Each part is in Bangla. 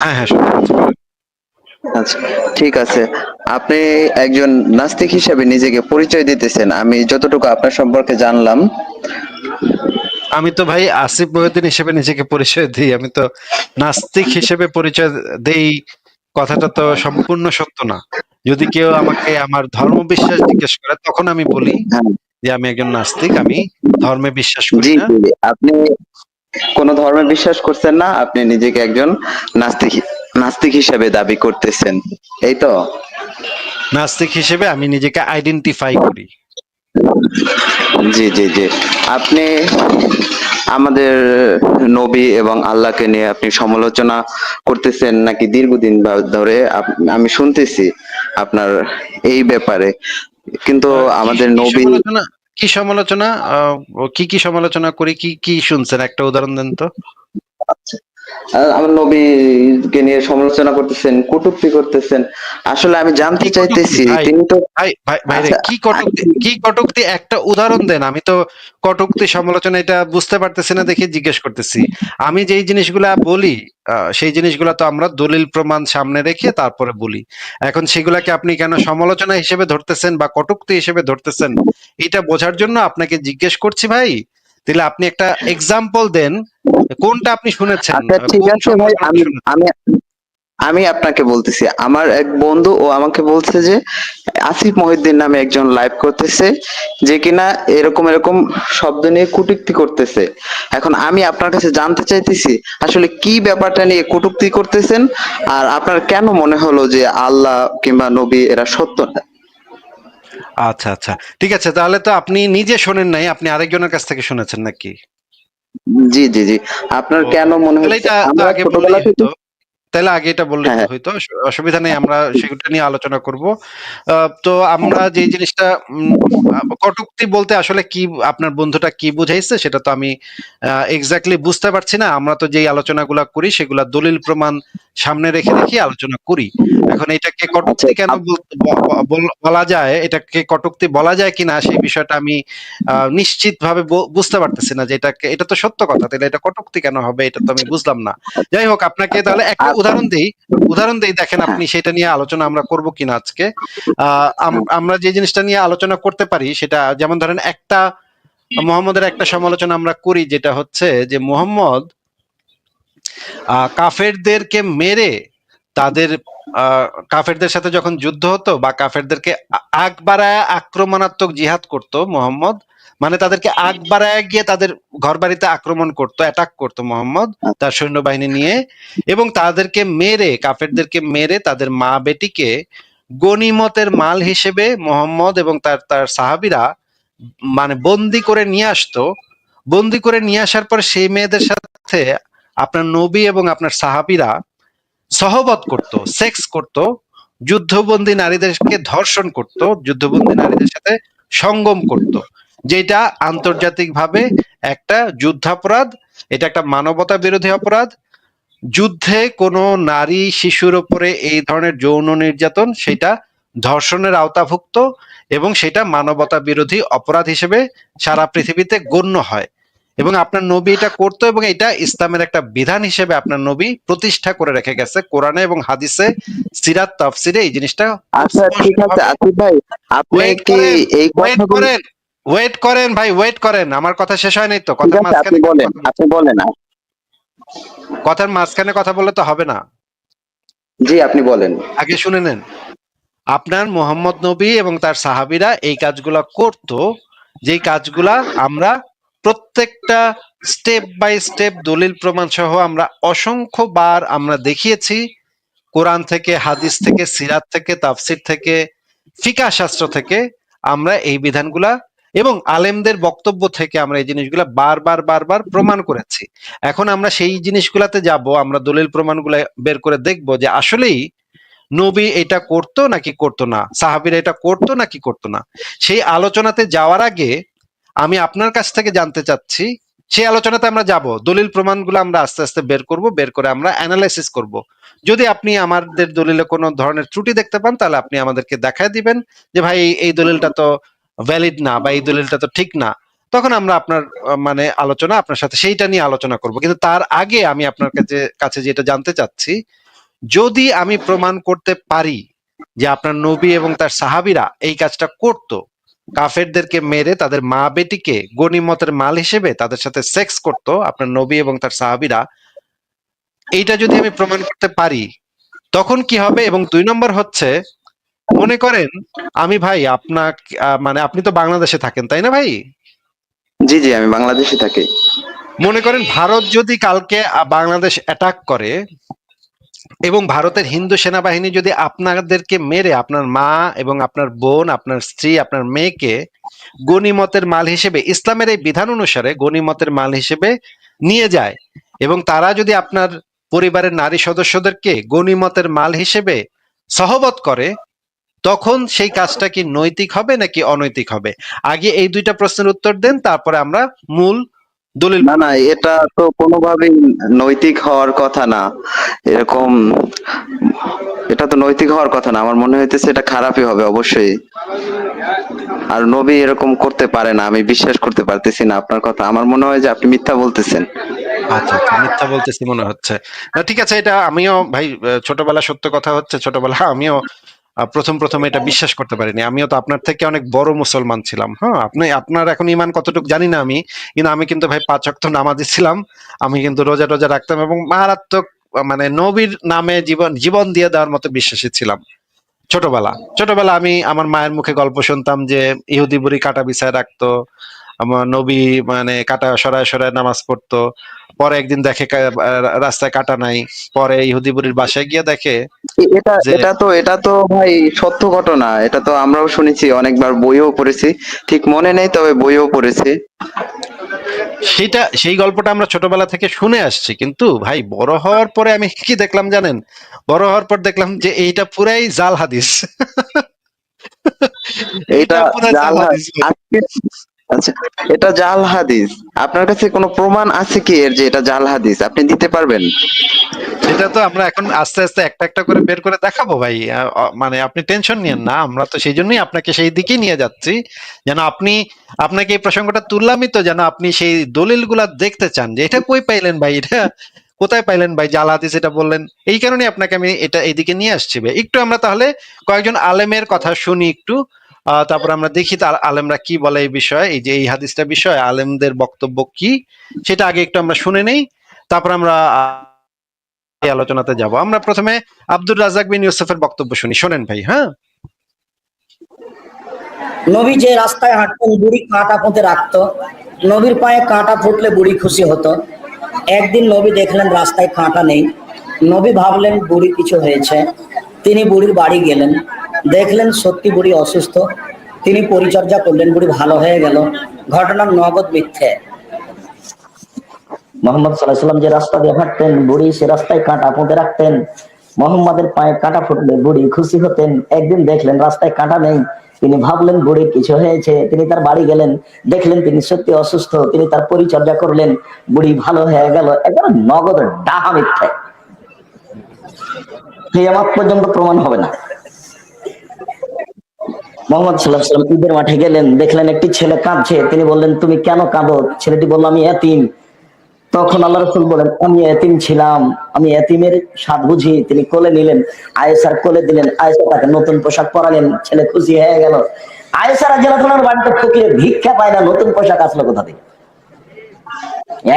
হ্যাঁ হ্যাঁ, শুনতে পাচ্ছি, বলেন। আচ্ছা, ঠিক আছে। আপনি একজন নাস্তিক হিসেবে নিজেকে পরিচয় দিতেছেন, আমি যতটুকু আপনার সম্পর্কে জানলাম। আমি তো ভাই আসিফ মহিউদ্দিন হিসেবে নিজেকে পরিচয় দিই, আমি তো নাস্তিক হিসেবে পরিচয় দেই, কথাটা তো সম্পূর্ণ সত্য না। যদি কেউ আমাকে আমার ধর্ম বিশ্বাস জিজ্ঞেস করে তখন আমি বলি হ্যাঁ, যে আমি একজন নাস্তিক, আমি ধর্মে বিশ্বাস করি জি না। জি, আপনি কোন ধর্মে বিশ্বাস করছেন না, আপনি নিজেকে একজন নাস্তিক নাস্তিক হিসেবে দাবি করতেছেন, এই তো? নাস্তিক হিসেবে আমি নিজেকে আইডেন্টিফাই করি। জি জি জি। আপনি আমাদের নবী এবং আল্লাহকে নিয়ে আপনি সমালোচনা করতেছেন নাকি দীর্ঘদিন ধরে? আমি শুনতেছি আপনার এই ব্যাপারে, কিন্তু কি আমাদের কি নবী। সমালোচনা, কি সমালোচনা, কি কি সমালোচনা করি, কি কি শুনছেন, একটা উদাহরণ দেন তো। আমার নবীকে নিয়ে সমালোচনা করতেছেন, কটূক্তি করতেছেন। আসলে আমি কি জানতে কটূক্তি চাইতেছি ভাই? তিনি তো। ভাই রে, আচ্ছা, কি কটূক্তি, কি কটূক্তি, একটা উদাহরণ দেন। আমি তো কটূক্তি সমালোচনা এটা বুঝতে পারতেছি না দেখে জিজ্ঞেস করতেছি। আমি যেই জিনিসগুলা বলি, সেই জিনিসগুলা তো আমরা দলিল প্রমাণ সামনে রেখে তারপরে বলি। এখন সেগুলাকে আপনি কেন সমালোচনা হিসেবে ধরতেছেন বা কটূক্তি হিসেবে ধরতেছেন, এটা বোঝার জন্য আপনাকে জিজ্ঞেস করছি ভাই। তাহলে আপনি একটা এক্সাম্পল দেন, কোনটা আপনি শুনেছেন, আচ্ছা, ঠিক কোন আছে ভাই, সমালোচনাটা আমি শুনেছেন। আমি আমি আপনাকে বলতেছি, আমার এক বন্ধু ও আমাকে বলছে যে আসিফ মহিউদ্দিন নামে একজন লাইভ করতেছে, যে কিনা এরকম এরকম শব্দ নিয়ে কটূক্তি করতেছে। এখন আমি আপনার কাছে জানতে চাইতেছি, আসলে কি ব্যাপারটা নিয়ে কটূক্তি করতেছেন, আর আপনার কেন মনে হলো যে আল্লাহ কিংবা নবী এরা সত্য না? আচ্ছা আচ্ছা, ঠিক আছে, তাহলে তো আপনি নিজে শোনেন নাই, আপনি আরেকজনের কাছ থেকে শুনেছেন নাকি? জি জি জি। আপনার ও, কেন মনে তাহলে হচ্ছে? এটা তো আমরা আগে ছোটবেলা বললেই থেকে। হইতো। তাহলে আগে এটা বললেই হ্যাঁ তো হ্যাঁ। হইতো, অসুবিধা নেই, আমরা সেটা নিয়ে আলোচনা করব। তো আমরা যে জিনিসটা কটূক্তি বলতে আসলে কি, আপনার বন্ধুটা কি বুঝাইছে সেটা তো আমি এক্স্যাক্টলি বুঝতে পারছি না। আমরা তো যেই আলোচনাগুলা করি সেগুলা দলিল প্রমাণ সামনে রেখে রেখে আলোচনা করি। এখন এটাকে আচ্ছা, কটূক্তি কেন বলা যায়, এটাকে কটূক্তি বলা যায় কিনা সেই বিষয়টা আমি নিশ্চিত ভাবে বুঝতে পারতেছি না, যে এটাকে, এটা তো সত্য কথা, তাহলে এটা কটূক্তি কেন হবে, এটা তো আমি বুঝলাম না। যাই হোক, আপনাকে আচ্ছা। তাহলে একটা আর উদাহরণ দেই, দেখেন হ্যাঁ আপনি সেটা নিয়ে আলোচনা আমরা করব কিনা আজকে। হ্যাঁ। আমরা যে জিনিসটা নিয়ে আলোচনা করতে পারি সেটা যেমন ধরেন, একটা মুহাম্মদের একটা সমালোচনা আমরা করি, যেটা হচ্ছে যে মুহাম্মদ কাফেরদেরকে মেরে তাদের, কাফেরদের সাথে যখন যুদ্ধ হতো বা কাফেরদেরকে আগ বাড়ায় আক্রমণাত্মক জিহাদ করত মুহাম্মদ, মানে তাদেরকে আগ বাড়ায় গিয়ে তাদের ঘরবাড়িতে আক্রমণ করতো, অ্যাটাক করতো মুহাম্মদ তার সৈন্যবাহিনী নিয়ে, এবং তাদেরকে মেরে, কাফেরদেরকে মেরে তাদের মা বেটিকে গনিমতের মাল হিসেবে মুহাম্মদ এবং তার তার সাহাবীরা মানে বন্দি করে নিয়ে আসতো। বন্দি করে নিয়ে আসার পর সেই মেয়েদের সাথে আপনার নবী এবং আপনার সাহাবীরা সহবত করত, সেক্স করত, যুদ্ধবন্দী নারীদেরকে ধর্ষণ করত, যুদ্ধবন্দী নারীদের সাথে সঙ্গম করত, যেটা আন্তর্জাতিকভাবে একটা যুদ্ধাপরাধ, এটা একটা মানবতা বিরোধী অপরাধ। যুদ্ধে কোনো নারী শিশুর উপরে এই ধরনের যৌন নির্যাতন, সেটা ধর্ষণের আওতাভুক্ত, এবং সেটা মানবতা বিরোধী অপরাধ হিসেবে সারা পৃথিবীতে গণ্য হয়। এবং আপনার নবী এটা করতো, এবং এটা ইসলামের একটা বিধান হিসেবে আপনার নবী প্রতিষ্ঠা করে রেখে গেছে কোরআনে এবং হাদিসে, সিরাত তাফসিরে এই জিনিসটা খুব আচ্ছা, ঠিক স্পষ্ট আছে ভাবে। আসিফ ভাই, আপনি ওয়েট কি করেন, এই ওয়েট কথাগুলো। করেন, ওয়েট করেন ভাই, ওয়েট করেন, আমার কথা শেষ হয় নাই তো, ঠিক কথার আছে, আপনি মাঝখানে কেন বলেন, কথা আপনি বলছেন? বলেন। কথার মাঝখানে কথা বললে তো হবে না, জি, আপনি বলেন। আগে শুনে নেন। আপনার মোহাম্মদ নবী এবং তার সাহাবীরা এই কাজগুলা করত, যেই কাজগুলা আমরা প্রত্যেকটা স্টেপ বাই স্টেপ দলিল প্রমাণ সহ আমরা অসংখ্যবার আমরা দেখিয়েছি, কোরআন থেকে, হাদিস থেকে, সিরাত থেকে, তাফসির থেকে, ফিকাহ শাস্ত্র থেকে আমরা এই বিধানগুলা এবং আলেমদের বক্তব্য থেকে আমরা এই জিনিসগুলা বারবার বারবার প্রমাণ করেছি। এখন আমরা সেই জিনিসগুলাতে যাব, আমরা দলিল প্রমাণগুলা বের করে দেখব যে আসলেই নবী এটা করতো নাকি করতো না, সাহাবীরা এটা করতো নাকি করতো না। সেই আলোচনাতে যাওয়ার আগে আমি আপনার কাছ থেকে জানতে চাচ্ছি, সেই আলোচনাতে আমরা যাব, দলিল প্রমাণগুলো আমরা আস্তে আস্তে বের করব, বের করে আমরা অ্যানালাইসিস করব। যদি আপনি আমাদের দলিলে কোনো ধরনের ত্রুটি দেখতে পান, তাহলে আপনি আমাদেরকে দেখায় দিবেন যে ভাই এই দলিলটা তো ভ্যালিড না বা এই দলিলটা তো ঠিক না। তখন আমরা আপনার মানে আলোচনা আপনার সাথে সেইটা নিয়ে আলোচনা করব। কিন্তু তার আগে আমি আপনার কাছে কাছে যেটা জানতে চাচ্ছি, যদি আমি প্রমাণ করতে পারি যে আপনার নবী এবং তার সাহাবীরা এই কাজটা করত, কাফেরদেরকে মেরে তাদের মা বেটিকে গনিমতের মাল হিসেবে তাদের সাথে সেক্স করত আপনার নবী এবং তার সাহাবীরা, এইটা যদি আমি প্রমাণ করতে পারি তখন কি হবে? এবং 2 নম্বর হচ্ছে, মনে করেন আমি ভাই আপনার মানে আপনি তো বাংলাদেশে থাকেন তাই না ভাই? জি জি, আমি বাংলাদেশে থাকি। মনে করেন ভারত যদি কালকে বাংলাদেশ অ্যাটাক করে এবং ভারতের হিন্দু সেনাবাহিনী যদি আপনাদেরকে মেরে আপনার মা এবং আপনার বোন, আপনার স্ত্রী, আপনার মেয়েকে গনিমতের মাল হিসেবে, ইসলামের এই বিধান অনুসারে গনিমতের মাল হিসেবে নিয়ে যায়, এবং তারা যদি আপনার পরিবারের নারী সদস্যদেরকে গনিমতের মাল হিসেবে সহবত করে, তখন সেই কাজটা কি নৈতিক হবে নাকি অনৈতিক হবে? আগে এই 2টা প্রশ্নের উত্তর দেন, তারপরে আমরা মূল দলিল না না, এটা তো কোনোভাবেই নৈতিক হওয়ার কথা না। এরকম, এটা তো নৈতিক হওয়ার কথা না। আমার মনে হইতেছে এটা খারাপই হবে অবশ্যই। আর নবী এরকম করতে পারে না, আমি বিশ্বাস করতে পারতেছি না আপনার কথা। আমার মনে হয় যে আপনি মিথ্যা বলতেছেন। আচ্ছা আচ্ছা, মিথ্যা বলতেছি মনে হচ্ছে। না ঠিক আছে, এটা আমিও ভাই ছোটবেলা, সত্য কথা হচ্ছে ছোটবেলা আমিও প্রথম প্রথম এটা বিশ্বাস করতে পারিনি। আমিও তো আপনার থেকে অনেক বড় মুসলমান ছিলাম। হ্যাঁ, আপনি আপনার এখন ইমান কতটুকু জানি না আমি, কিন্তু আমি কিন্তু ভাই 5 ওয়াক্ত নামাজি ছিলাম। আমি কিন্তু রোজা টোজা রাখতাম এবং মারাত্মক মানে নবীর নামে জীবন জীবন দিয়ে দেওয়ার মতো বিশ্বাসী ছিলাম। ছোটবেলা ছোটবেলা আমি আমার মায়ের মুখে গল্প শুনতাম যে ইহুদি বুড়ি কাটা বিছায় রাখতো, আমার নবী মানে কাটা সরায় সরায় নামাজ পড়তো। পরে একদিন দেখে রাস্তায় কাটা নাই, পরে ইহুদি বুড়ির বাসায় গিয়ে দেখে এটা যে এটা তো ভাই সত্য ঘটনা। এটা তো আমরাও শুনেছি, অনেকবার বইও পড়েছি। ঠিক মনে নেই, তবে বইও পড়েছি। সেই গল্পটা আমরা ছোটবেলা থেকে শুনে আসছি, কিন্তু ভাই বড় হওয়ার পরে আমি কি দেখলাম জানেন? বড় হওয়ার পর দেখলাম যে এইটা পুরাই জাল হাদিস। এটা এইটা পুরা জাল জাল হাদিস ভাই। আজকে, আচ্ছা, এটা জাল হাদিস। আপনার কাছে কোনো প্রমাণ আছে কি এর যে এটা জাল হাদিস? আপনি দিতে পারবেন? সেটা তো আমরা এখন আস্তে আস্তে একটা একটা করে বের করে দেখাবো ভাই। মানে আপনি টেনশন নিয়েন না, আমরা তো সেই জন্যই আপনাকে সেই দিকেই নিয়ে যাচ্ছি, যেন আপনি, আপনাকে এই প্রসঙ্গটা তুললামই তো যেন আপনি সেই দলিলগুলা দেখতে চান যে এটা কই পাইলেন ভাই, এটা কোথায় পাইলেন ভাই, জাল হাদিস এটা বললেন। এই কারণে আপনাকে আমি এটা এইদিকে নিয়ে আসছি ভাই। একটু আমরা তাহলে কয়েকজন আলেমের কথা শুনি একটু, তারপর আমরা দেখি তার আলেমরা কি বলে এই বিষয়ে, এই যে এই হাদিসটা বিষয়ে আলেমদের বক্তব্য কি, সেটা আগে একটু আমরা শুনে নেই, তারপর আমরা এই আলোচনাতে যাব। আমরা প্রথমে আব্দুর রাজ্জাক বিন ইউসুফের বক্তব্য শুনি, শোনেন ভাই। হ্যাঁ, নবী যে রাস্তায় হাঁটতেন বুড়ি কাঁটা পুঁতে রাখতো। নবীর পায়ে কাঁটা ফুটলে বুড়ি খুশি হতো। একদিন নবী দেখলেন রাস্তায় কাঁটা নেই। নবী ভাবলেন বুড়ি কিছু হয়েছে। তিনি বুড়ির বাড়ি গেলেন, দেখলেন সত্যি বুড়ি অসুস্থ। তিনি পরিচর্যা করলেন, বুড়ি ভালো হয়ে গেল। ঘটনার নগদ মিথ্যে। মোহাম্মদ সাল্লাল্লাহু আলাইহি সাল্লাম যে রাস্তা দিয়ে হাঁটতেন বুড়ি সে রাস্তায় কাঁটা পুঁতে রাখতেন। মোহাম্মদের পায়ে কাঁটা ফুটলে বুড়ি খুশি হতেন। একদিন দেখলেন রাস্তায় কাঁটা নেই। তিনি ভাবলেন বুড়ির কিছু হয়েছে। তিনি তার বাড়ি গেলেন, দেখলেন তিনি সত্যি অসুস্থ। তিনি তার পরিচর্যা করলেন, বুড়ি ভালো হয়ে গেল। একবার নগদ ডাহা মিথ্যে। কিয়ামত পর্যন্ত প্রমাণ হবে না। মোহাম্মদ সাল্লাল্লাহু আলাইহি সাল্লাম ঈদের মাঠে গেলেন, দেখলেন একটি ছেলে কাঁদছে। তিনি বললেন তুমি কেন কাঁদো? ছেলেটি বলল আমি এতিম। তখন আল্লাহ রাসূল বলেন আমি এতিম ছিলাম, আমি এতিমের স্বাদ বুঝি। তিনি কোলে নিলেন, আয়েশার কোলে দিলেন। আয়েশা তাকে নতুন পোশাক পরালেন, ছেলে খুশি হয়ে গেল। আয়েশা রাদিয়াল্লাহু আনহার বাড়িতে ফকিরে ভিক্ষা পায় না, নতুন পোশাক আসলো কোথা থেকে?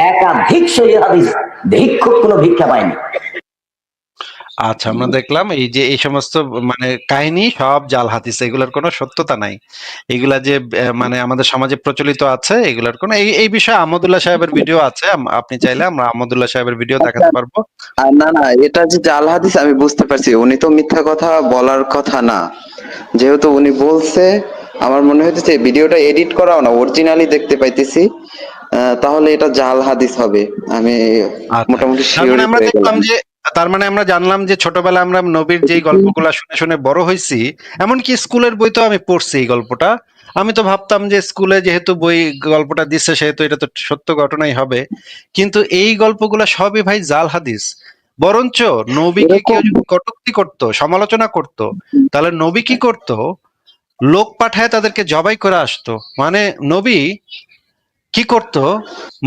একাধিক সহিহ হাদিস, ভিক্ষুক কোনো ভিক্ষা পায়নি। আচ্ছা, আমরা দেখলাম এই যে এই সমস্ত মানে কাহিনী সব জাল হাদিস, এগুলোর কোনো সত্যতা নাই। এগুলা যে মানে আমাদের সমাজে প্রচলিত আছে, এগুলার কোনো এই বিষয়ে আহমদুল্লাহ সাহেবের ভিডিও আছে, আপনি চাইলে আমরা আহমদুল্লাহ সাহেবের ভিডিও আচ্ছা, দেখাতে পারবো। না না, এটা যে জাল হাদিস আমি বুঝতে পারছি। উনি তো মিথ্যা কথা বলার কথা না, যেহেতু উনি বলছে। আমার মনে হইতেছে ভিডিওটা এডিট করাও না, অরিজিনালি দেখতে পাইতেছি। তাহলে এটা জাল হাদিস হবে। আমি আচ্ছা, মোটামুটি তার মানে শিওরই আমরা হয়ে দেখলাম গেলাম। যে, তার মানে আমরা জানলাম যে ছোটবেলায় আমরা নবীর যেই গল্পগুলা শুনে শুনে বড় হয়েছি, এমনকি স্কুলের বই তো আমি পড়ছি এই গল্পটা। আমি তো ভাবতাম যে স্কুলে যেহেতু বই গল্পটা দিচ্ছে সেহেতু এটা তো সত্য ঘটনাই হবে, কিন্তু এই গল্পগুলা সবই ভাই জাল হাদিস। বরঞ্চ নবীকে কেউ এরকম যদি কটূক্তি করত, সমালোচনা করত, তাহলে নবী কি করত? লোক পাঠায় তাদেরকে জবাই করে আসতো। মানে নবী কি করত,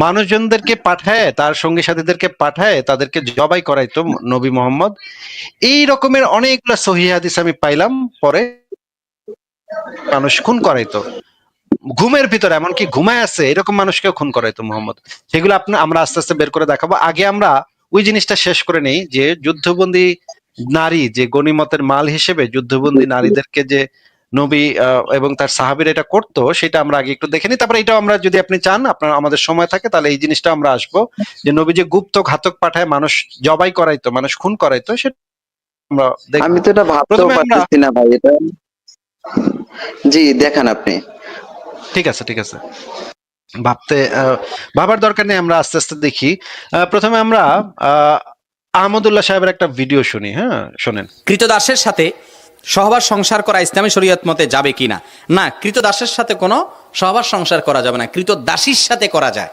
মানুষজনদেরকে পাঠায়, তার সঙ্গী সাথীদেরকে পাঠায়, তাদেরকে জবাই করাইতো নবী মোহাম্মদ। এই রকমের অনেকগুলা সহিহ হাদিস আমি পাইলাম। পরে মানুষ খুন করাইতো ঘুমের ভিতরে, এমনকি ঘুমায় আছে এরকম মানুষকেও খুন করাইতো মোহাম্মদ। সেগুলো আমরা আস্তে আস্তে বের করে দেখাবো। আগে আমরা ওই জিনিসটা শেষ করে নেই যে যুদ্ধবন্দী নারী, যে গনিমতের মাল হিসেবে যুদ্ধবন্দী নারীদেরকে যে নবী এবং তার সাহাবীরা এটা করতো, সেটা আমরা আগে একটু দেখে নিই। তারপরে এটাও আমরা, যদি আপনি চান, আপনার আমাদের সময় থাকে, তাহলে এই জিনিসটা আমরা আসবো যে নবী যে গুপ্ত ঘাতক পাঠায় মানুষ জবাই করাইতো, মানুষ খুন করাইতো, সেটা আমরা দেখবো। আমি তো এটা ভাবতেও প্রথমে আমরা, পারতেছি না ভাই, এটা জি দেখান আপনি। ঠিক আছে ঠিক আছে, ভাবার দরকার নেই, আমরা আস্তে আস্তে দেখি। প্রথমে আমরা আহমদুল্লাহ সাহেবের একটা ভিডিও শুনি। হ্যাঁ, শোনেন। কৃতদাসের সাথে সহবাস সংসার করা ইসলামী শরীয়ত মতে যাবে কিনা? না, কৃতদাসের সাথে কোনো সহবাস সংসার করা যাবে না, কৃতদাসীর সাথে করা যায়।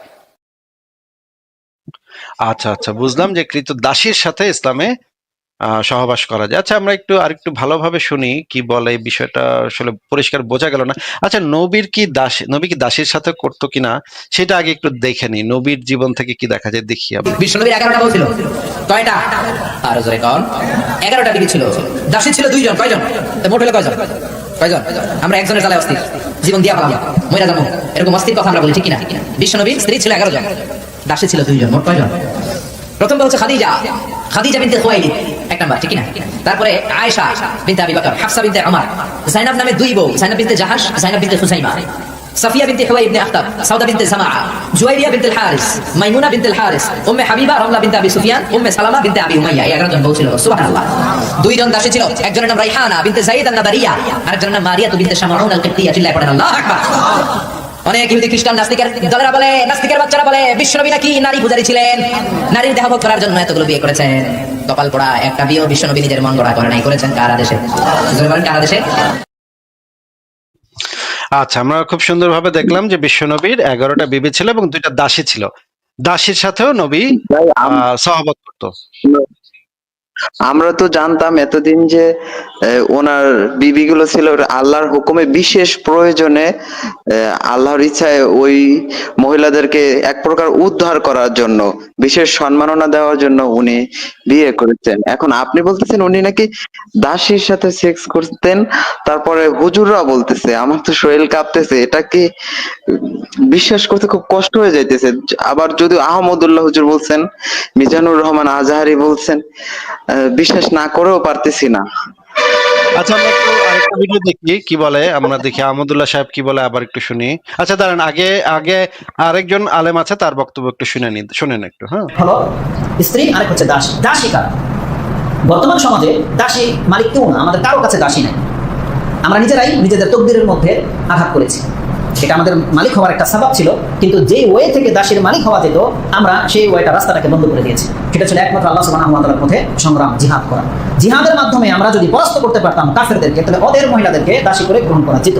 আচ্ছা আচ্ছা, বুঝলাম যে কৃতদাসীর সাথে ইসলামে সহবাস করা যায়। আচ্ছা, আমরা আরেকটু ভালোভাবে শুনি কি বলে। এই বিষয়টা আসলে পরিষ্কার বোঝা গেল না। আচ্ছা, নবী কি দাসীর সাথে করতো কিনা সেটা আগে একটু দেখে নি, নবীর জীবন থেকে কি দেখা যায় দেখি আমরা। বিশ্বনবীর 11টা বউ ছিল। কয়টা? আর জোরে কোন? 11টা বিবি ছিল। দাসী ছিল 2 জন। কয়জন? মোট হলো কয়জন? কয়জন? আমরা একজনের জ্বালায় অস্থির, জীবন দিয়া পেলাম, মইরা যাবো, এরকম অস্থির কথা আমরা বলি, ঠিক কিনা? বিশ্বনবীর স্ত্রী ছিল 11 জন, দাসী ছিল 2 জন। মোট কয়জন? প্রথম হচ্ছে খাদিজা বিনতে খুয়াইলিদ, এক নাম্বার, ঠিক কিনা? তারপরে আয়েশা বিনতে আবি বকর, হাফসা বিনতে ওমর, যায়েনব নামে 2 বউ, যায়েনব বিনতে জাহাশ, যায়েনব বিনতে খুসাইমা, সাফিয়া বিনতে হুয়াই ইবনে আখতাব, সাউদা বিনতে জামা, জুয়াইরিয়া বিনতে হারিস, মাইমুনা বিনতে হারিস, উম্মে হাবিবা রামলা বিনতে আবি সুফিয়ান, উম্মে সালামা বিনতে আবি উমাইয়া। 11 জন বউ ছিল। সুবহানাল্লাহ। 2 জন দাসী ছিল, একজনের নাম রাইহানা বিনতে যায়েদ আন-নাবারিয়া, আরেকজনের নাম মারিয়া বিনতে শামাউন আল-কিবতিয়া। চিল্লায় পড়েন আল্লাহু আকবার। অনেক ইহুদি খ্রিস্টান নাস্তিকের দলেরা বলে, নাস্তিকের বাচ্চারা বলে বিশ্বনবী নাকি নারী পূজারী ছিলেন, নারীর দেহভোগ করার জন্য এতগুলো বিয়ে করেছেন। কপাল পোড়া, একটা বিয়ে বিশ্বনবী নিজের মন গড়া করে নাই, করেছেন কার আদেশে? কার আদেশে? আচ্ছা, আমরা খুব সুন্দরভাবে দেখলাম যে বিশ্বনবীর 11টা বিবি ছিল এবং 2টা দাসী ছিল। দাসীর সাথেও নবী ভাই সহবত করতো। আমরা তো জানতাম এতদিন যে ওনার বিবিগুলো ছিল আল্লাহর হুকুমে, বিশেষ প্রয়োজনে আল্লাহর ইচ্ছায় ওই মহিলাদেরকে এক প্রকার উদ্ধার করার জন্য, বিশেষ সম্মাননা দেওয়ার জন্য উনি বিয়ে করেছেন। এখন আপনি বলতেছেন উনি নাকি দাসীর সাথে সেক্স করতেন, তারপরে হুজুররা বলতেছে, আমার তো শরীর কাঁপতেছে, এটা কি বিশ্বাস করতে খুব কষ্ট হয়ে যাইতেছে। আবার যদি আহমদুল্লাহ হুজুর বলছেন, মিজানুর রহমান আজহারি বলছেন, বিশ্বাস না করেও পারতেছি না। আচ্ছা, আমরা একটু আরেকটা ভিডিও দেখি কি বলে, আমরা দেখি আহমদুল্লাহ সাহেব কি বলে, আবার একটু শুনি। আচ্ছা দাঁড়ান, আগে আরেকজন আলেম আছে, তার বক্তব্য একটু শুনেন একটু। হ্যাঁ, হলো স্ত্রী, আরেক হচ্ছে দাস। দাসী কারা? বর্তমান সমাজে দাসী মালিক কেউ না, আমাদের কারো কাছে দাসী নাই। আমরা নিজেরাই নিজেদের তকদিরের মধ্যে আঘাত করেছি। এটা আমাদের মালিক হওয়ার একটা সাবাব ছিল, কিন্তু যে ওয়ে থেকে দাসীর মালিক হওয়া যেত, আমরা সেই ওয়েটা, রাস্তাটাকে বন্ধ করে দিয়েছি। সেটা ছিল একমাত্র আল্লাহ সুবহানাহু ওয়া তাআলার পথে সংগ্রাম, জিহাদ করা। জিহাদের মাধ্যমে আমরা যদি পরাস্ত করতে পারতাম কাফেরদেরকে, তাহলে ওদের মহিলাদেরকে দাসী করে গ্রহণ করা যেত।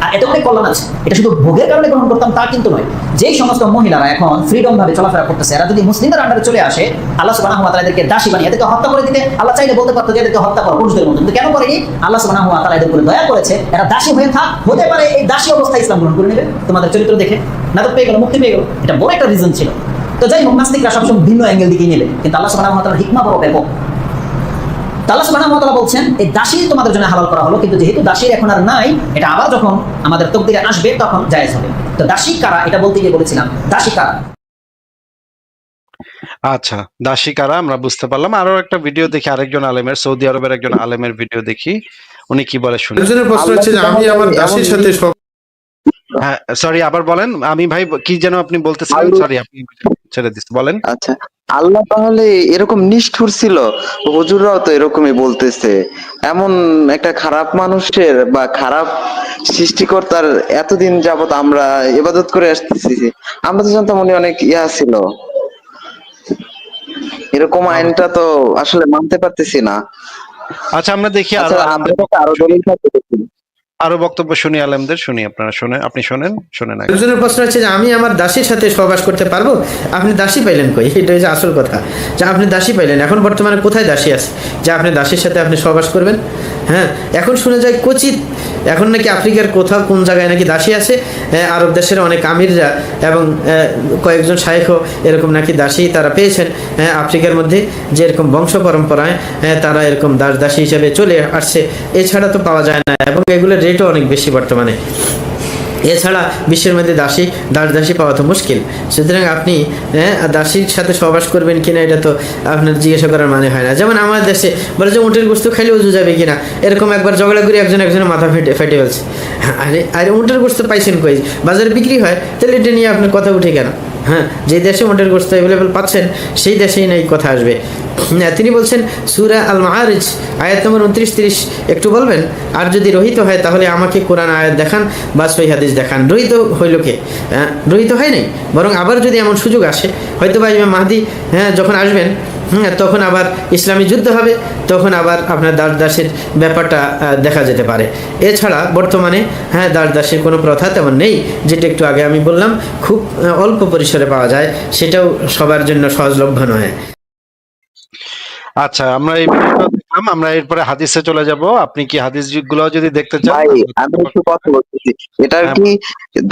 আর এত অনেক কল্যাণ আছে। এটা শুধু ভোগের কারণে গ্রহণ করতাম তা কিন্তু নয়। যেই সমস্ত মহিলারা এখন ফ্রিডম ভাবে চলাফেরা করতেছে, এরা যদি মুসলিমদের আন্ডারে চলে আসে, আল্লাহ সুবহানাহু ওয়া তাআলা এদেরকে দাসী বানিয়ে এদেরকে হত্যা করে দিতে আল্লাহ চাইলে বলতে পারতো যে এদেরকে হত্যা করো পুরুষদের মতো, কিন্তু কেন করেনি? আল্লাহ সুবহানাহু ওয়া তাআলা এদের উপরে দয়া করেছে, এরা দাসী হয়ে থাক, হতে পারে এই দাসী অবস্থায় ইসলাম গ্রহণ করে নেবে তোমাদের চরিত্র দেখে, নাটক পেয়ে গেল, মুক্তি পেয়ে গেল। এটা বড় একটা রিজন ছিল। তো যাই হোক, নাস্তিকরা সবসময় ভিন্ন অ্যাঙ্গেল দিকে নেবে, কিন্তু আল্লাহ সুবহানাহু ওয়া তাআলার হিকমা বড় ব্যাপক। আল্লাহ সুবহানাহু ওয়া তাআলা বলছেন, এই দাসী তোমাদের জন্য হালাল করা হলো, কিন্তু যেহেতু দাসীর এখন আর নাই, এটা আবার যখন আমাদের তকদিরে আসবে তখন জায়েজ হবে। তো দাসী কারা এটা বলতে গিয়ে বলেছিলাম, দাসী কারা? আচ্ছা, দাসী কারা আমরা বুঝতে পারলাম। আরো একটা ভিডিও দেখি, আরেকজন আলেমের, সৌদি আরবের একজন আলেমের ভিডিও দেখি, উনি কি বলে শুনি। একজনের প্রশ্ন হচ্ছে যে আমি আমার দাসীর সাথে হ্যাঁ, সরি, আবার বলেন। আমি ভাই কি যেন আপনি বলতেছিলেন, সরি, আপনি ছেড়ে দিচ্ছি, বলেন। আচ্ছা, আল্লাহ তাহলে এরকম নিষ্ঠুর ছিল? হুজুররাও তো এরকমই বলতেছে। এমন একটা খারাপ মানুষের বা খারাপ সৃষ্টিকর্তার এতদিন যাবত আমরা ইবাদত করে আসতেছি, আমরা তো জানতাম উনি অনেক ছিল। এরকম আইনটা তো আসলে মানতে পারতেছি না। আচ্ছা, আমরা দেখি আচ্ছা, আপনার কাছে আরো দলিল থাকতে দেখি। আরো বক্তব্য শুনি আলেমদের, শুনি। আপনারা শুনেন, আপনি শোনেন আগে। একজনের প্রশ্ন হচ্ছে যে আমি আমার দাসীর সাথে সহবাস করতে পারবো? আপনি দাসী পাইলেন কই? এটা হচ্ছে আসল কথা, যে আপনি দাসী পাইলেন। এখন বর্তমানে কোথায় দাসী আছে যে আপনি দাসীর সাথে আপনি সহবাস করবেন? হ্যাঁ, এখন শুনে যায় এখন নাকি আফ্রিকার কোথাও কোন জায়গায় নাকি দাসী আছে, আরব দেশের অনেক আমিররা এবং কয়েকজন শায়েখও এরকম নাকি দাসী তারা পেয়েছেন আফ্রিকার মধ্যে, যে এরকম বংশ পরম্পরায় তারা এরকম দাসী হিসেবে চলে আসছে। এছাড়া তো পাওয়া যায় না, এবং এগুলোর রেটও অনেক বেশি বর্তমানে। এছাড়া বিশ্বের মধ্যে দাসী পাওয়া তো মুশকিল। সুতরাং আপনি দাসীর সাথে সহবাস করবেন কিনা এটা তো আপনার জিজ্ঞাসা করার মানে হয় না। যেমন আমাদের দেশে বলে যে উটের গোস্ত খাইলে উজু যাবে কিনা, এরকম একবার ঝগড়া করে একজনের মাথা ফেটে ফেলছে। আরে উটের গোস্ত পাইছেন কই, বাজারে বিক্রি হয়, তাহলে এটা নিয়ে আপনার কথা উঠে কেন? হ্যাঁ, যে দেশে উটের গোস্ত অ্যাভেলেবেল পাচ্ছেন সেই দেশেই নাই কথা আসবে। তিনি বলছেন সূরা আল মাআরিজ আয়াত নম্বর 29-30 একটু বলবেন, আর যদি রহিত হয় তাহলে আমাকে কোরআন আয়াত দেখান বা সহিহ হাদিস দেখান। রহিত হইল কে? রহিত হয় নাই, বরং আবার যদি এমন সুযোগ আসে, হয়তো বা ইমাম মাহদি যখন আসবেন তখন আবার ইসলামী যুদ্ধ হবে, তখন আবার আপনার দাসের ব্যাপারটা দেখা যেতে পারে। এছাড়া বর্তমানে দাসের কোনো প্রথা তেমন নেই, যেটা একটু আগে আমি বললাম খুব অল্প পরিসরে পাওয়া যায়, সেটাও সবার জন্য সহজলভ্য নয়। আচ্ছা, আমরা এই ভিডিওটা দেখলাম, আমরা এরপরে হাদিসে চলে যাব। আপনি কি হাদিস গুলো যদি দেখতে চান? ভাই আমি একটু কথা বলতেছি, এটা কি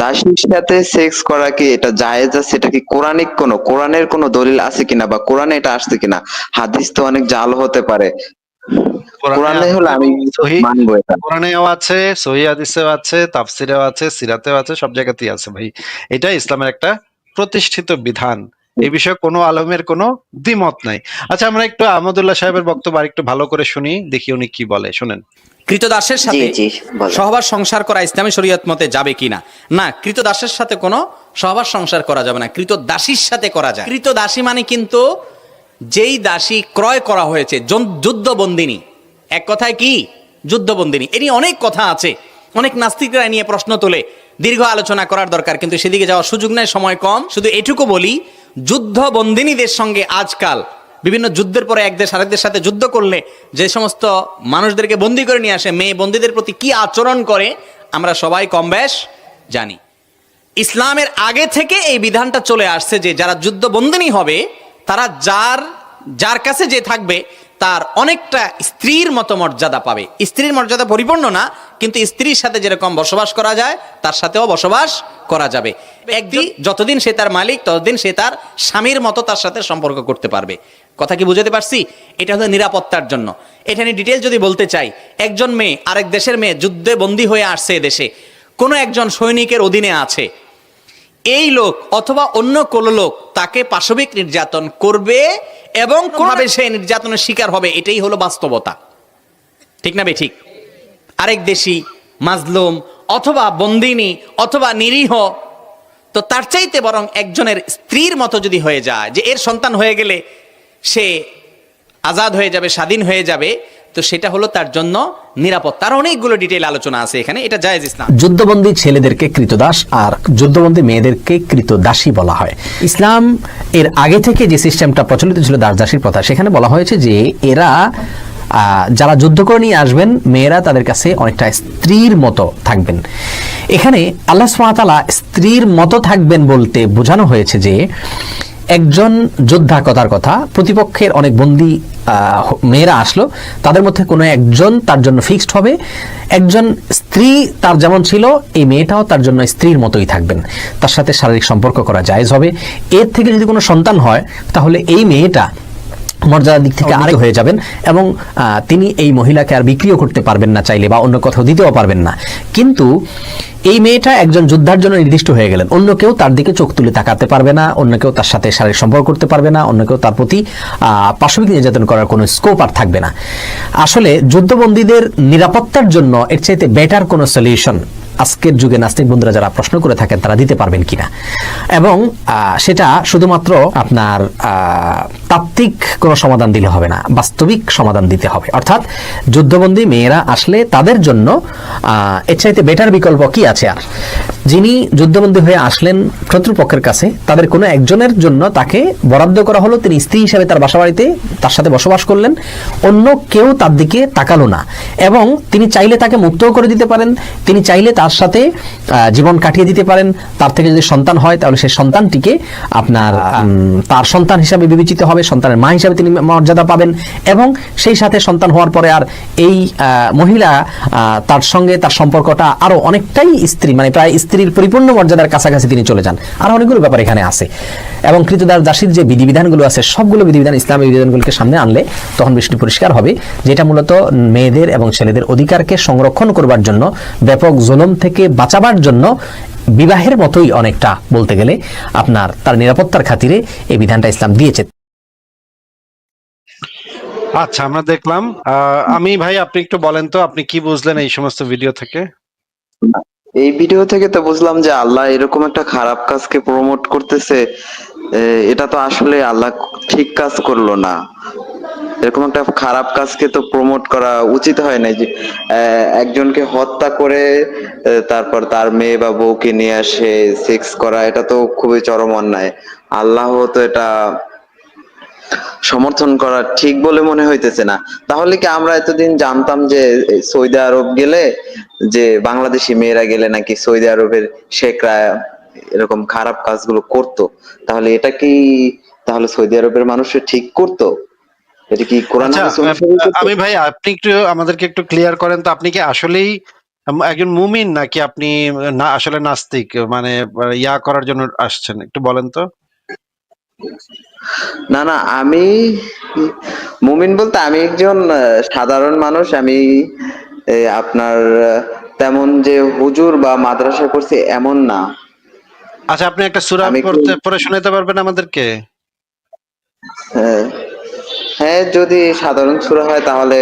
দাসীর সাথে সেক্স করা কি এটা জায়েজ আছে? এটা কি কোরআনের কোনো দলিল আছে কিনা, বা কোরআনে এটা আসছে কিনা? হাদিস তো অনেক জাল হতে পারে, কোরআনে হলে আমি মানবো এটা। কোরআনেও আছে, সহিহ হাদিসেও আছে, তাফসিরেও আছে, সিরাতেও আছে, সব জায়গাতেই আছে ভাই। এটা ইসলামের একটা প্রতিষ্ঠিত বিধান, এই বিষয়ে কোনো আলেমের কোনো দ্বিমত নাই। আচ্ছা, আমরা একটু আহমদুল্লাহ সাহেবের বক্তব্য আরেকটু ভালো করে শুনি, দেখি উনি কি বলে, শুনেন। কৃতদাসের সাথে সহবাস সংসার করা ইসলামী শরীয়ত মতে যাবে কিনা? না, কৃতদাসের সাথে কোনো সহবাস সংসার করা যাবে না, কৃতদাসীর সাথে করা যায়। কৃতদাসী মানে কিন্তু যেই দাসী ক্রয় করা হয়েছে, যুদ্ধবন্দিনী, এক কথায় কি যুদ্ধবন্দিনী। এ নিয়ে অনেক কথা আছে, অনেক নাস্তিকরা নিয়ে প্রশ্ন তোলে, দীর্ঘ আলোচনা করার দরকার, কিন্তু সেদিকে যাওয়ার সুযোগ নেই, সময় কম। শুধু এটুকু বলি, যুদ্ধবন্দিনীদের সঙ্গে আজকাল বিভিন্ন যুদ্ধের পরে এক দেশ আরেক দেশের সাথে যুদ্ধ করলে যে সমস্ত মানুষদেরকে বন্দী করে নিয়ে আসে, মেয়ে বন্দীদের প্রতি কি আচরণ করে আমরা সবাই কম বেশ জানি। ইসলামের আগে থেকে এই বিধানটা চলে আসছে যে যারা যুদ্ধবন্দিনী হবে তারা যার কাছে যে থাকবে তার অনেকটা স্ত্রীর মতো মর্যাদা পাবে। স্ত্রীর মর্যাদা পরিপূর্ণ না, কিন্তু স্ত্রীর সাথে যেরকম বসবাস করা যায় তার সাথেও বসবাস করা যাবে। একদিন যতদিন সে তার মালিক ততদিন সে তার স্বামীর মতো তার সাথে সম্পর্ক করতে পারবে। কথা কি বুঝাতে পারছি? এটা হলো নিরাপত্তার জন্য। এটা নিয়ে ডিটেল যদি বলতে চাই, একজন মেয়ে আরেক দেশের মেয়ে যুদ্ধে বন্দী হয়ে আসছে দেশে, কোনো একজন সৈনিকের অধীনে আছে, এই লোক অথবা অন্য কোন লোক তাকে পাশবিক নির্যাতন করবে এবং কোনভাবে সে নির্যাতনের শিকার হবে, এটাই হলো বাস্তবতা। ঠিক না বে ঠিক? আরেক দেশি মাজলুম অথবা বন্দিনী অথবা নিরীহ, তো তার চাইতে বরং একজনের স্ত্রীর মতো যদি হয়ে যায়, যে এর সন্তান হয়ে গেলে সে আজাদ হয়ে যাবে, স্বাধীন হয়ে যাবে, তো সেটা হলো তার জন্য নিরাপদ। তার অনেকগুলো ডিটেইল আলোচনা আছে এখানে, এটা জায়েজ ইসলাম। যুদ্ধবন্দী ছেলেদেরকে কৃতদাস আর যুদ্ধবন্দী মেয়েদেরকে কৃতদাসী বলা হয়। ইসলাম এর আগে থেকে যে সিস্টেমটা প্রচলিত ছিল দাসদাসীর প্রথা, সেখানে বলা হয়েছে যে এরা যারা যুদ্ধ করে নিয়ে আসবেন, মেয়েরা তাদের কাছে অনেকটা স্ত্রীর মতো থাকবেন। এখানে আল্লাহ সুবহানাহু ওয়া তাআলা স্ত্রীর মতো থাকবেন বলতে বোঝানো হয়েছে যে একজন যোদ্ধা, কথার কথা, প্রতিপক্ষের অনেক বন্দী মেয়েরা আসলো, তাদের মধ্যে কোনো একজন তার জন্য ফিক্সড হবে, একজন স্ত্রী তার যেমন ছিল এই মেয়েটাও তার জন্য স্ত্রীর মতোই থাকবেন, তার সাথে শারীরিক সম্পর্ক করা জায়েজ হবে। এর থেকে যদি কোনো সন্তান হয় তাহলে এই মেয়েটা মর্যাদার দিক থেকে আরেক হয়ে যাবেন, এবং তিনি এই মহিলাকে আর বিক্রিও করতে পারবেন না চাইলে, বা অন্য কোথাও দিতেও পারবেন না। কিন্তু এই মেয়েটা একজন যোদ্ধার জন্য নির্দিষ্ট হয়ে গেলেন, অন্য কেউ তার দিকে চোখ তুলে তাকাতে পারবে না, অন্য কেউ তার সাথে শারীরিক সম্পর্ক করতে পারবে না, অন্য কেউ তার প্রতি পাশবিক নির্যাতন করার কোনো স্কোপ আর থাকবে না। আসলে যুদ্ধবন্দীদের নিরাপত্তার জন্য এর চাইতে বেটার কোনো সলিউশন আজকের যুগে নাস্তিক বন্ধুরা যারা প্রশ্ন করে থাকেন তারা দিতে পারবেন কিনা, এবং সেটা শুধুমাত্র আপনার তাত্ত্বিক কোনো সমাধান দিলে হবে না, বাস্তবিক সমাধান দিতে হবে। অর্থাৎ যুদ্ধবন্দী মেয়েরা আসলে তাদের জন্য এর চাইতে বেটার বিকল্প কি আছে আর? যিনি যুদ্ধবন্দী হয়ে আসলেন শত্রুপক্ষের কাছে, তাদের কোনো একজনের জন্য তাকে বরাদ্দ করা হলো, তিনি স্ত্রী হিসেবে তার বাসাবাড়িতে তার সাথে বসবাস করলেন, অন্য কেউ তার দিকে তাকালো না, এবং তিনি চাইলে তাকে মুক্তও করে দিতে পারেন, তিনি চাইলে তার সাথে জীবন কাটিয়ে দিতে পারেন। তার থেকে যদি সন্তান হয় তাহলে সেই সন্তানটিকে আপনার তার সন্তান হিসাবে বিবেচিত হবে, সন্তানের মা হিসাবে তিনি মর্যাদা পাবেন, এবং সেই সাথে সন্তান হওয়ার পরে আর এই মহিলা তার সঙ্গে তার সম্পর্কটা আরো অনেকটাই স্ত্রী, মানে প্রায় স্ত্রীর পরিপূর্ণ মর্যাদার কাছাকাছি তিনি চলে যান। আর অনেকগুলো ব্যাপার এখানে আছে, এবং কৃতদাস দাসীর যে বিধিবিধানগুলো আছে সবগুলো বিধিবিধান, ইসলামী বিধিবিধানগুলোকে সামনে আনলে তখন বিষয়টি পরিষ্কার হবে, যেটা মূলত মেয়েদের এবং ছেলেদের অধিকারকে সংরক্ষণ করবার জন্য, ব্যাপক জুলুম থেকে বাঁচাবার জন্য, বিবাহের মতোই অনেকটা বলতে গেলে আপনার তার নিরাপত্তার খাতিরে এই বিধানটা ইসলাম দিয়েছে। আচ্ছা, আমরা দেখলাম। আমি ভাই, আপনি একটু বলেন তো আপনি কি বুঝলেন এই সমস্ত ভিডিও থেকে? এই ভিডিও থেকে তো বুঝলাম যে আল্লাহ এরকম একটা খারাপ কাজকে প্রমোট করতেছে। এটা তো আসলে আল্লাহ ঠিক কাজ করলো না। এরকম একটা খারাপ কাজকে তো প্রমোট করা উচিত হয় না, যে একজনকে হত্যা করে তারপর তার মেয়ে বা বউকে নিয়ে আসে সেক্স করা, এটা তো খুবই চরম অন্যায়। আল্লাহ তো এটা সমর্থন করা ঠিক বলে মনে হইতেছে না। তাহলে কি আমরা এতদিন জানতাম যে সৌদি আরব গেলে, যে বাংলাদেশি মেয়েরা গেলে নাকি সৌদি আরবের শেখরা এরকম খারাপ কাজগুলো করতো? তাহলে এটা কি তাহলে সৌদি আরবের মানুষের ঠিক করতো? এটা কি কোরআন আচ্ছা, হাদিস অনুসরণ করতো? আমি ভাই, আপনি একটু আমাদেরকে একটু ক্লিয়ার করেন তো, আপনি কি আসলেই একজন মুমিন নাকি আপনি না আসলে নাস্তিক, মানে ইয়া করার জন্য আসছেন? একটু বলেন তো। না না, আমি মুমিন বলতে আমি একজন সাধারণ মানুষ। আমি আপনার তেমন যে হুজুর বা মাদ্রাসা করছি এমন না। আচ্ছা, আপনি একটা সূরা আমি পড়ে শোনাতে পারবেন আমাদেরকে? হ্যাঁ, হ্যাঁ, যদি সাধারণ সূরা হয় তাহলে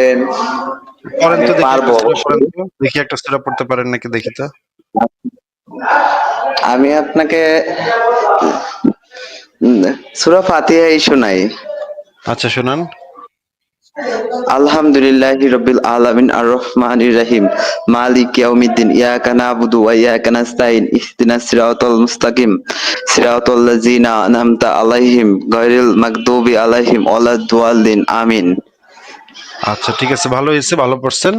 পড়েন তো দেখি, পারবো। একটা সূরা পড়েন তো দেখি, একটা সূরা পড়তে পারেন নাকি দেখি তো। আমি আপনাকে সূরা ফাতিহাই শোনাই। আচ্ছা, শোনান। আলহামদুলিল্লাহি রাব্বিল আলামিন আর রহমানির রহিম মালিক ইয়াউমিদ্দিন ইয়াকা নাবুদু ওয়া ইয়াকা নাস্তাইন ইহদিনাস সিরাতাল মুস্তাকিম সিরাতাল লাযিনা আনআমতা আলাইহিম গায়রিল মাগদুবি আলাইহিম ওয়ালাদ-দাল্লিন আমিন। আচ্ছা, ঠিক আছে, ভালো হয়েছে, ভালো পড়ছেন।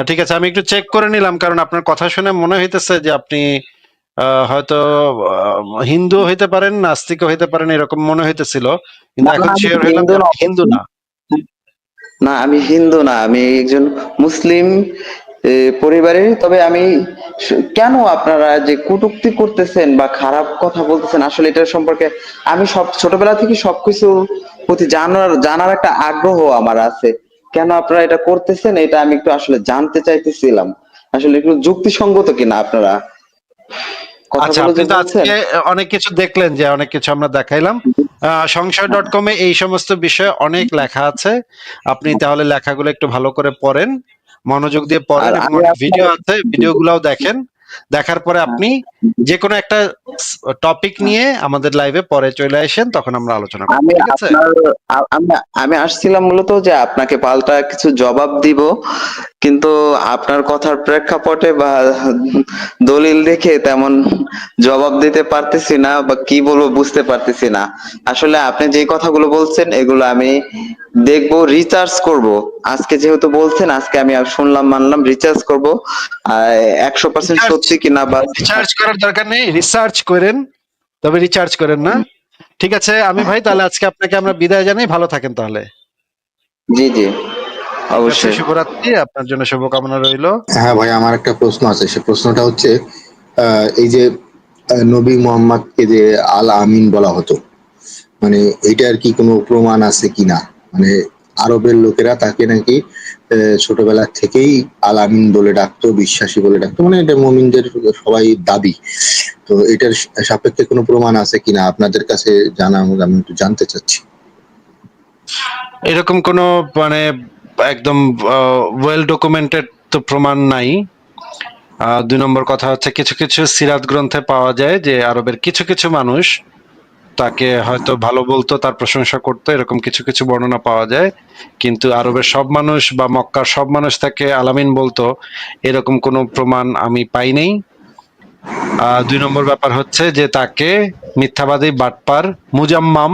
ঠিক আছে, আমি একটু চেক করে নিলাম, কারণ আপনার কথা শুনে মনে হইতেছে যে আপনি হয়তো হিন্দু হইতে পারেন, নাস্তিকও হইতে পারেন, এরকম মনে হইতেছিল, কিন্তু এখন শিওর হইলাম যে আপনি হিন্দু না। না, আমি হিন্দু না, আমি একজন মুসলিম পরিবারের। তবে আমি কেন আপনারা যে কটূক্তি করতেছেন বা খারাপ কথা বলতেছেন, আসলে এটার সম্পর্কে আমি সব ছোটবেলা থেকে সবকিছু প্রতি জানার একটা আগ্রহ আমার আছে। কেন আপনারা এটা করতেছেন, এটা আমি একটু আসলে জানতে চাইতেছিলাম, আসলে একটু যুক্তিসঙ্গত কিনা আপনারা আচ্ছা, কথাগুলো আপনি যে তো বলছেন। আজকে অনেক কিছু দেখলেন, যে অনেক কিছু আমরা দেখাইলাম। সংশয়.com এ এই সমস্ত বিষয়ে অনেক লেখা আছে, আপনি তাহলে লেখাগুলো একটু ভালো করে পড়েন, মনোযোগ দিয়ে পড়েন, আর এবং আমি অনেক আপনার ভিডিও আছে, ভিডিওগুলোও দেখেন। দেখার পরে আপনি যে কোনো একটা টপিক নিয়ে আমাদের লাইভে পরে চলে আসেন, তখন আমরা আলোচনা করব, আমি ঠিক আছে? আমি আসছিলাম মূলত যে আপনাকে পাল্টা কিছু জবাব দিব, কিন্তু আপনার কথার প্রেক্ষাপটে বা দলিল দেখে তেমন জবাব দিতে পারতেছি না, বা কি বলবো বুঝতে পারতেছি না। আসলে আপনি যে কথাগুলো বলছেন এগুলো আমি দেখবো, রিসার্চ করব। আজকে যেহেতু বলছেন, আজকে আমি শুনলাম মানলাম, রিসার্চ করব 100% সত্যি কিনা। বা রিসার্চ করার দরকার নেই, রিসার্চ করেন, তবে রিসার্চ করেন না। ঠিক আছে, আমি ভাই তাহলে আজকে আপনাকে আমরা বিদায় জানাই, ভালো থাকেন তাহলে। জি জি, ঠিক আছে, অবশ্যই। শুভরাত্রি, আপনার জন্য শুভকামনা রইলো। হ্যাঁ ভাই, আমার একটা প্রশ্ন আছে। সে প্রশ্নটা হচ্ছে এই যে নবী মোহাম্মদকে যে আল আমিন বলা হতো, মানে এটার কি কোনো প্রমাণ আছে কিনা? মানে আরবের লোকেরা তাকে নাকি ছোটবেলা থেকেই আল আমিন বলে ডাকতো, বিশ্বাসী বলে ডাকতো, মানে এটা মুমিনদের সবাই দাবি। তো এটার সাপেক্ষে কোনো প্রমাণ আছে কিনা আপনাদের কাছে জানা, আমি একটু জানতে চাচ্ছি। এরকম কোনো মানে একদম ওয়েল ডকুমেন্টেড তো প্রমাণ নাই। 2 নম্বর কথা হচ্ছে, কিছু কিছু সিরাত গ্রন্থে পাওয়া যায় যে আরবের কিছু কিছু মানুষ তাকে হয়তো ভালো বলতো, তার প্রশংসা করতো, এরকম কিছু কিছু বর্ণনা পাওয়া যায়। কিন্তু আরবের সব মানুষ বা মক্কার সব মানুষ তাকে আলামিন বলতো, এরকম কোনো প্রমাণ আমি পাই নাই। দুই নম্বর ব্যাপার হচ্ছে যে তাকে মিথ্যাবাদী, বাটপার, মুজাম্মাম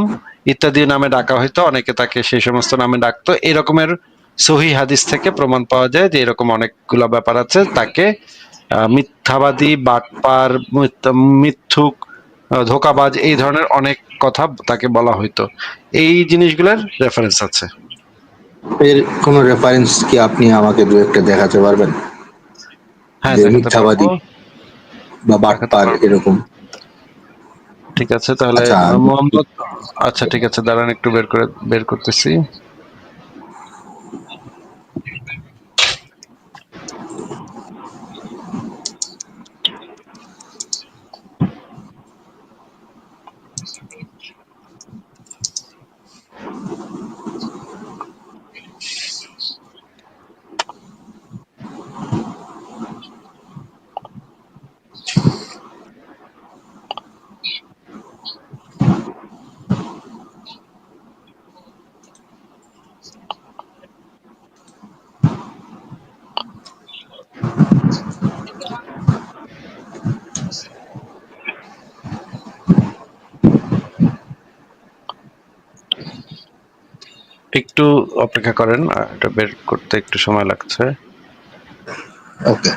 ইত্যাদি নামে ডাকা হইতো, অনেকে তাকে সেই সমস্ত নামে ডাকতো। এরকমের সহি হাদিস থেকে প্রমাণ পাওয়া যায় যে এরকম অনেকগুলো ব্যাপার আছে। তাকে মিথ্যাবাদী, বাটপার, মিথ্যুক, ধোকাবাজ, এই ধরনের অনেক কথা তাকে বলা হইতো। এই জিনিসগুলোর রেফারেন্স আছে। এর কোনো রেফারেন্স কি আপনি আমাকে দু একটা দেখাতে পারবেন, হ্যাঁ, যে দেখাতে পারবো, মিথ্যাবাদী বা দেখাতে বাটপার পারবো। এরকম? ঠিক আছে, তাহলে আচ্ছা, মোহাম্মদ, আচ্ছা ঠিক আছে, দাঁড়ান একটু বের করতেছি। একটু অপেক্ষা করেন, এটা বের করতে একটু সময় লাগছে। ওকে।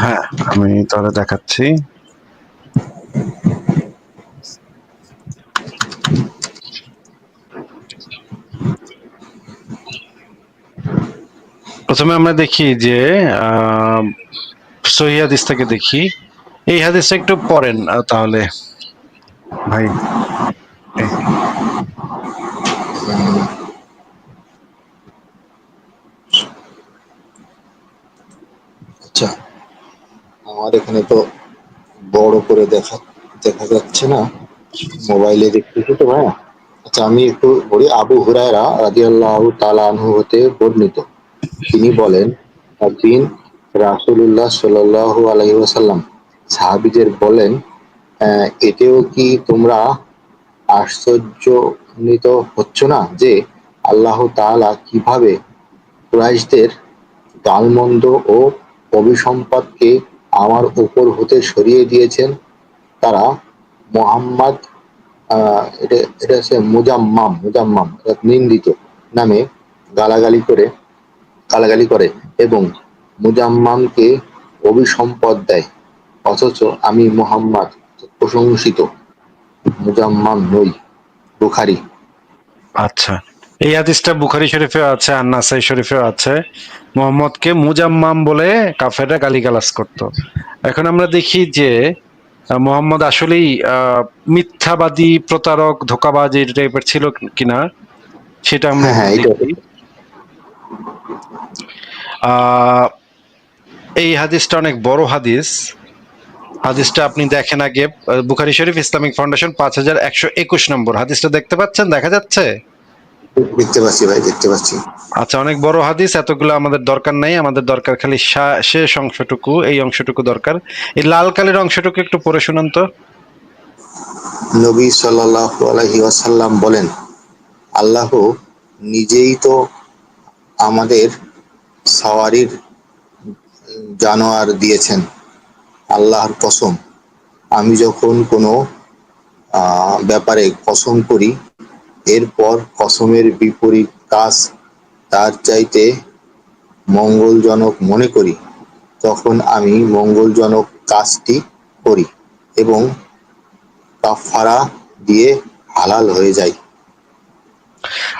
হ্যাঁ, আমি তাহলে দেখাচ্ছি। প্রথমে আমরা দেখি যে সহিহ হাদিস থেকে দেখি। এই হাদিসটা একটু পড়েন তাহলে ভাই। আচ্ছা, আমার এখানে তো বড় করে দেখা যাচ্ছে না, মোবাইলে দেখতেছি তো ভাইয়া। আচ্ছা, আমি একটু বলি। আবু হুরায়রা রাদিয়াল্লাহু তাআলা আনহু হতে বর্ণিত, তিনি বলেন, একদিন রাসূলুল্লাহ সাল্লাল্লাহু আলাইহি ওয়াসাল্লাম সাহাবীদের বলেন, এতেও কি তোমরা আশ্চর্যান্বিত হচ্ছ না যে আল্লাহ তাআলা কিভাবে কুরাইশদের গালমন্দ ও অভিসম্পাদকে আমার উপর হতে সরিয়ে দিয়েছেন। তারা মোহাম্মদ, এটা এটা হচ্ছে মুজাম্মাম নিন্দিত নামে গালাগালি করে এবং মুজাম্মামকে অভিসম্পদ দেয়, অথচ আমি মুহাম্মদ প্রশংসিত মুজাম্মাম নই। বুখারী। আচ্ছা, এই হাদিসটা বুখারী শরীফেও আছে আর নাসাই শরীফেও আছে। মোহাম্মদকে মুজাম্মাম বলে কাফেররা গালিগালাজ করত। এখন আমরা দেখি যে মোহাম্মদ আসলেই মিথ্যাবাদী, প্রতারক, ধোঁকাবাজ এই টাইপের ছিল কিনা সেটা আমরা হ্যাঁ, একটু এটা দেখি। এই হাদিসটা অনেক বড় হাদিস। হাদিসটা আপনি দেখেন আগে, বুখারী শরীফ ইসলামিক ফাউন্ডেশন 5121 নম্বর হাদিসটা দেখতে পাচ্ছেন, দেখা যাচ্ছে? দেখতে পাচ্ছি ভাই, দেখতে পাচ্ছি। আচ্ছা, অনেক বড় হাদিস, এতগুলো আমাদের দরকার নাই, আমাদের দরকার খালি শেষ অংশটুকু, এই অংশটুকু দরকার। এই লাল কালির অংশটুকু একটু পড়ে শুনান তো। নবী সাল্লাল্লাহু আলাইহি ওয়াসাল্লাম বলেন, আল্লাহ নিজেই তো আমাদের সওয়ারির জানোয়ার দিয়েছেন। আল্লাহর কসম, আমি যখন কোনো ব্যাপারে কসম করি, এরপর কসমের বিপরীত কাজ তার চাইতে মঙ্গলজনক মনে করি, তখন আমি মঙ্গলজনক কাজটি করি এবং কাফারা দিয়ে হালাল হয়ে যায়।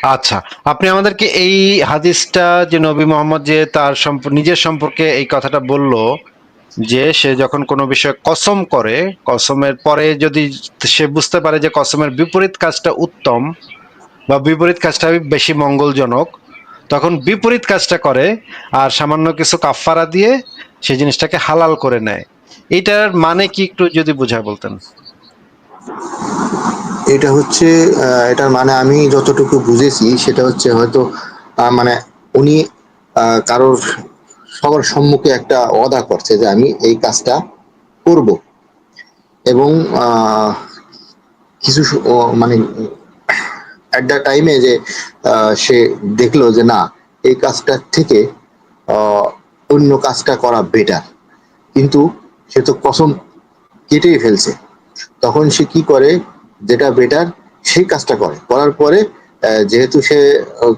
আচ্ছা, আপনি আমাদেরকে এই হাদিসটা যে নবী মোহাম্মদ যে তার নিজের সম্পর্কে এই কথাটা বলল যে সে যখন কোনো বিষয়ে কসম করে, কসমের পরে যদি সে বুঝতে পারে যে কসমের বিপরীত কাজটা উত্তম বা বিপরীত কাজটা বেশি মঙ্গলজনক, তখন বিপরীত কাজটা করে আর সামান্য কিছু কাফফারা দিয়ে সেই জিনিসটাকে হালাল করে নেয়। এটার মানে কি একটু যদি বুঝায় বলতেন। এটা হচ্ছে এটার মানে আমি যতটুকু বুঝেছি সেটা হচ্ছে হয়তো মানে উনি কারোর সবার সম্মুখে একটা ওয়াদা করছে যে আমি এই কাজটা করব, এবং কিছু মানে অ্যাট দ্য টাইমে যে সে দেখলো যে না, এই কাজটার থেকে অন্য কাজটা করা বেটার, কিন্তু সে তো কসম কেটেই ফেলছে। তখন সে কি করে, যেটা বেটার সেই কাজটা করে, করার পরে যেহেতু সে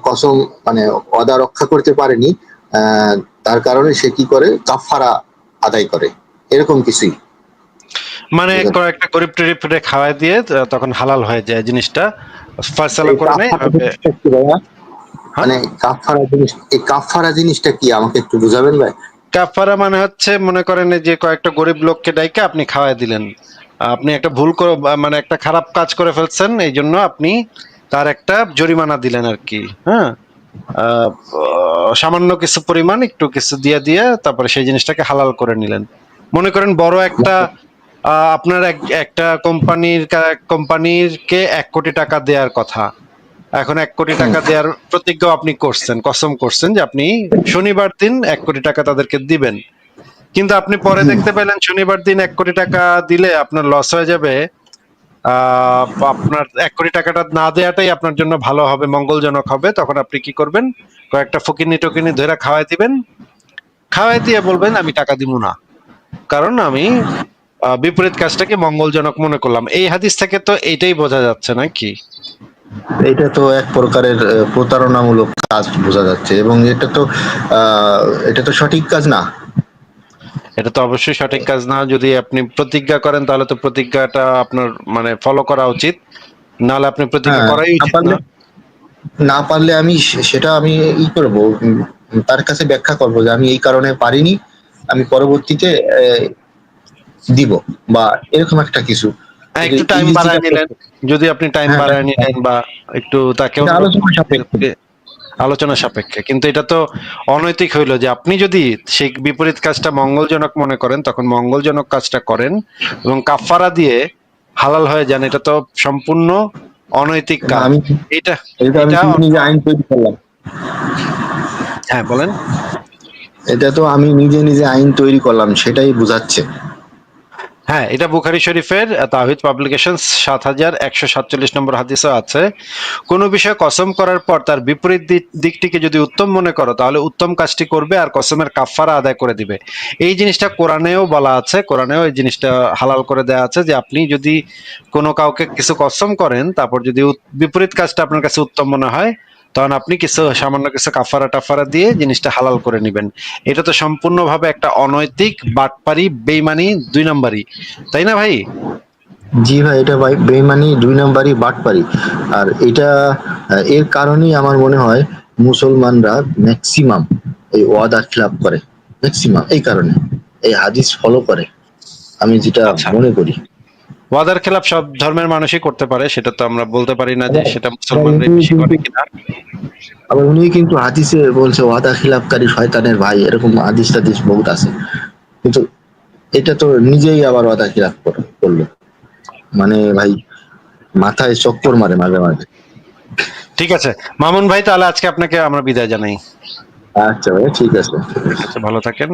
কসম মানে ওয়াদা রক্ষা করতে পারেনি, আহ, তার কারণে সে কি করে, কাফারা আদায় করে, এরকম কিছুই। মানে কয়েকটা গরিব টরিব খাওয়াই দিয়ে তখন হালাল হয়ে যায় জিনিসটা, ফয়সালা এই করে নেয়। কাফারা জিনিসটা কি ভাইয়া? মানে এই কাফারা জিনিসটা কি আমাকে একটু বুঝাবেন ভাই? কাফারা মানে হচ্ছে, মনে করেন যে কয়েকটা গরিব লোককে ডাইকে আপনি খাওয়াই দিলেন, আপনি একটা ভুল করে মানে একটা খারাপ কাজ করে ফেলছেন, এই জন্য আপনি তার একটা জরিমানা দিলেন আর কি। হ্যাঁ, আহ, সামান্য কিছু পরিমাণ একটু কিছু দিয়ে দিয়ে তারপরে সেই জিনিসটাকে হালাল করে নিলেন। মনে করেন বড় একটা আপনার একটা কোম্পানিকে 1 কোটি টাকা দেওয়ার কথা, এখন 1 কোটি টাকা দেওয়ার প্রতিজ্ঞা আপনি করছেন, কসম করছেন যে আপনি শনিবার দিন 1 কোটি টাকা তাদেরকে দিবেন, কিন্তু আপনি পরে দেখতে পেলেন শনিবার দিন 1 কোটি টাকা দিলে আপনার লস হয়ে যাবে, আপনার 1 কোটি টাকাটা না দেওয়াটাই আপনার জন্য ভালো হবে, মঙ্গলজনক হবে। তখন আপনি কি করবেন, কয়েকটা ফকিনি টকিনি ধরে খাওয়াই দিবেন, খাওয়াই দিয়ে বলবেন আমি টাকা দিব না, কারণ আমি বিপরীত কাজটাকে মঙ্গলজনক মনে করলাম। এই হাদিস থেকে তো এইটাই বোঝা যাচ্ছে নাকি? এটা তো এক প্রকারের প্রতারণামূলক কাজ বোঝা যাচ্ছে, এবং এটা তো সঠিক কাজ না। এটা তো অবশ্যই সঠিক কাজ না। যদি আপনি প্রতিজ্ঞা করেন তাহলে তো প্রতিজ্ঞাটা আপনার মানে ফলো করা উচিত, নাহলে আপনি প্রতিজ্ঞা হ্যাঁ, করাই উচিত না। না পারলে আমি সেটা আমি করবো, তার কাছে ব্যাখ্যা করবো যে আমি এই কারণে পারিনি, আমি পরবর্তীতে দিব, বা এরকম একটা কিছু। একটু টাইম বাড়ায় নিলেন, যদি আপনি টাইম হ্যাঁ, বাড়ায় নিলেন বা একটু তাকে এটা আলোচনা সাপেক্ষে। আলোচনা সাপেক্ষে, কিন্তু এটা তো অনৈতিক হইলো যে আপনি যদি সেই বিপরীত কাজটা মঙ্গলজনক মনে করেন তখন মঙ্গলজনক কাজটা করেন এবং কাফফারা দিয়ে হালাল হয়ে যান, এটা তো সম্পূর্ণ অনৈতিক কাজ। আমি এটা এটা আমি এটা নিজে আইন তৈরি করলাম। হ্যাঁ বলেন। এটা তো আমি নিজে নিজে আইন তৈরি করলাম, সেটাই বুঝাচ্ছে। হ্যাঁ, এটা বুখারী শরীফের তাওহীদ পাবলিকেশনস ৭১৪৭ নম্বর হাদিসে আছে, কোন বিষয়ে কসম করার পর তার বিপরীত দিকটিকে যদি উত্তম মনে করো তাহলে উত্তম কাজটি করবে আর কসমের কাফফারা আদায় করে দিবে। এই জিনিসটা কোরআনেও বলা আছে, কোরআনেও এই জিনিসটা হালাল করে দেওয়া আছে যে আপনি যদি কোনো কাউকে কিছু কসম করেন তারপর যদি বিপরীত কাজটা আপনার কাছে উত্তম মনে হয় তখন আপনি সামান্য কিছু কাফারা টাফারা দিয়ে জিনিসটা হালাল করে নেবেন। এটা তো সম্পূর্ণভাবে একটা অনৈতিক বাটপারি, বেইমানি, 2 নম্বরই, তাই না ভাই? জি ভাই, এটা ভাই বেইমানি, 2 নম্বরই, বাটপারি। আর এটা এর কারণেই আমার মনে হয় মুসলমানরা ম্যাক্সিমাম এই ওয়াদা খিলাফ করে, ম্যাক্সিমাম এই কারণে এই হাদিস ফলো করে, আমি যেটা আচ্ছা, মনে করি। ওয়াদার খেলাপ সব ধর্মের মানুষই করতে পারে, সেটা তো আমরা বলতে পারি না যে সেটা আবার মুসলমানরাই বেশি করে কিনা। উনি কিন্তু হাদিসে বলছে ওয়াদা খিলাফকারী শয়তানের ভাই, এরকম হাদিস টাদিস বহুত আছে, কিন্তু এটা তো নিজেই আবার ওয়াদা খিলাফ করলো, মানে ভাই মাথায় চক্কর মারে মাঝে মাঝে। ঠিক আছে মামুন ভাই, তাহলে আজকে আপনাকে আমরা বিদায় জানাই। আচ্ছা ভাই, ঠিক আছে। ঠিক আছে, ভালো থাকেন।